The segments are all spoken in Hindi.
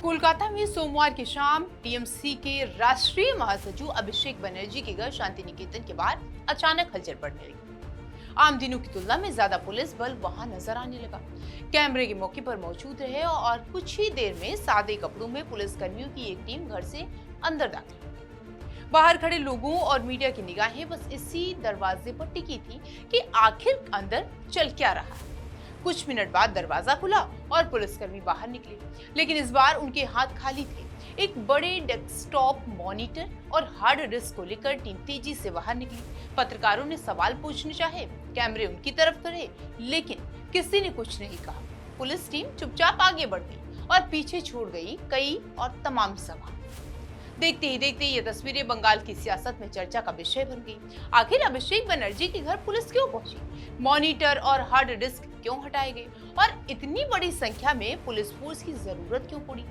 कोलकाता में सोमवार की शाम टीएमसी के राष्ट्रीय महासचिव अभिषेक बनर्जी के घर शांति निकेतन के बाहर अचानक हलचल बढ़ने लगी। आम दिनों की तुलना में ज्यादा पुलिस बल वहां नजर आने लगा। कैमरे के मौके पर मौजूद रहे और कुछ ही देर में सादे कपड़ों में पुलिस कर्मियों की एक टीम घर से अंदर दाखिल हुई। बाहर खड़े लोगों और मीडिया की निगाहें बस इसी दरवाजे पर टिकी थी कि आखिर अंदर चल क्या रहा है। कुछ मिनट बाद दरवाजा खुला और पुलिसकर्मी बाहर निकले, लेकिन इस बार उनके हाथ खाली थे। एक बड़े डेस्कटॉप मॉनिटर और हार्ड डिस्क को लेकर टीम तेजी से बाहर निकली। पत्रकारों ने सवाल पूछने चाहे, कैमरे उनकी तरफ करे, लेकिन किसी ने कुछ नहीं कहा। पुलिस टीम चुपचाप आगे बढ़ गई और पीछे छोड़ गई कई और तमाम सवाल। देखते ही देखते ये तस्वीरें बंगाल की सियासत में चर्चा का विषय बन गई। आखिर अभिषेक बनर्जी के घर पुलिस क्यों पहुंची? मॉनिटर और हार्ड डिस्क क्यों हटाए गए और इतनी बड़ी संख्या में पुलिस फोर्स की जरूरत क्यों पड़ी?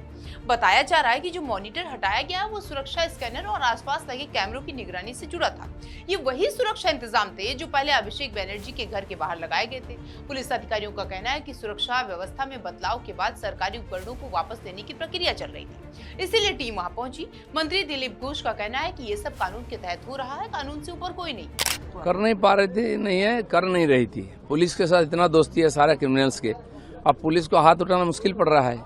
बताया जा रहा है कि जो मॉनिटर हटाया गया वो सुरक्षा स्कैनर और आसपास लगे कैमरों की निगरानी से जुड़ा था। ये वही सुरक्षा इंतजाम थे जो पहले अभिषेक बनर्जी के घर के बाहर लगाए गए थे। पुलिस अधिकारियों का कहना है कि सुरक्षा व्यवस्था में बदलाव के बाद सरकारी उपकरणों को वापस लेने की प्रक्रिया चल रही थी, इसीलिए टीम वहां पहुंची। मंत्री दिलीप घोष का कहना है कि ये सब कानून के तहत हो रहा है, कानून से ऊपर कोई नहीं। कर नहीं पा रही थी, नहीं है, कर नहीं रही थी। पुलिस के साथ इतना दोस्ती है सारे क्रिमिनल्स के, अब पुलिस को हाथ उठाना मुश्किल पड़ रहा है।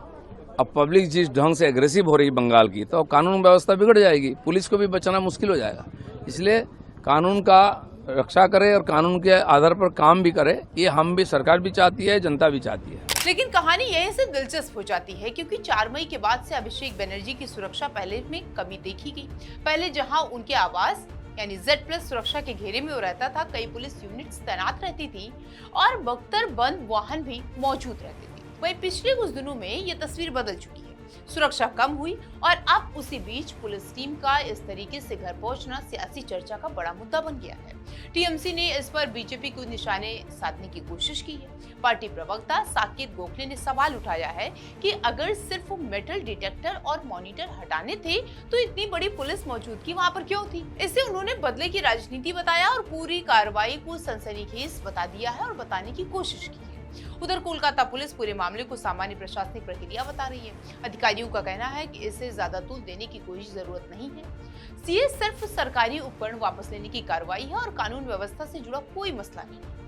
अब पब्लिक जिस ढंग से एग्रेसिव हो रही है बंगाल की, तो कानून व्यवस्था बिगड़ जाएगी, पुलिस को भी बचाना मुश्किल हो जाएगा। इसलिए कानून का रक्षा करे और कानून के आधार पर काम भी करे, ये हम भी, सरकार भी चाहती है, जनता भी चाहती है। लेकिन कहानी यहीं से दिलचस्प हो जाती है, क्योंकि 4 मई के बाद से अभिषेक बनर्जी की सुरक्षा पहले में कमी देखी गई। पहले जहां उनके आवास यानी Z+ सुरक्षा के घेरे में वो रहता था, कई पुलिस यूनिट्स तैनात रहती थी और बख्तर बंद वाहन भी मौजूद रहते थे। वहीं पिछले कुछ दिनों में ये तस्वीर बदल चुकी है, सुरक्षा कम हुई और अब उसी बीच पुलिस टीम का इस तरीके से घर पहुंचना सियासी चर्चा का बड़ा मुद्दा बन गया है। टीएमसी ने इस पर बीजेपी को निशाने साधने की कोशिश की है। पार्टी प्रवक्ता साकेत गोखले ने सवाल उठाया है कि अगर सिर्फ मेटल डिटेक्टर और मॉनिटर हटाने थे तो इतनी बड़ी पुलिस मौजूदगी वहां पर क्यों थी? इससे उन्होंने बदले की राजनीति बताया और पूरी कार्रवाई को सनसनीखेज बता दिया है और बताने की कोशिश की है। उधर कोलकाता पुलिस पूरे मामले को सामान्य प्रशासनिक प्रक्रिया बता रही है। अधिकारियों का कहना है कि इसे ज्यादा तूल देने की कोई जरूरत नहीं है। ये सिर्फ सरकारी उपकरण वापस लेने की कार्रवाई है और कानून व्यवस्था से जुड़ा कोई मसला नहीं है।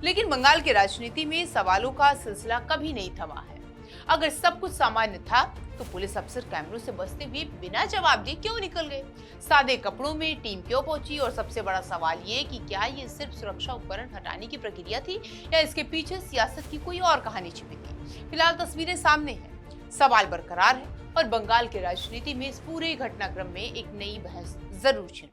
लेकिन बंगाल की राजनीति में सवालों का सिलसिला कभी नहीं थमा है। अगर सब कुछ सामान्य था तो पुलिस अफसर कैमरों से बचते हुए बिना जवाब दिए क्यों निकल गए? सादे कपड़ों में टीम क्यों पहुंची? और सबसे बड़ा सवाल ये कि क्या ये सिर्फ सुरक्षा उपकरण हटाने की प्रक्रिया थी या इसके पीछे सियासत की कोई और कहानी छिपी थी? फिलहाल तस्वीरें सामने हैं, सवाल बरकरार है और बंगाल की राजनीति में इस पूरे घटनाक्रम में एक नई बहस जरूर छिड़ी।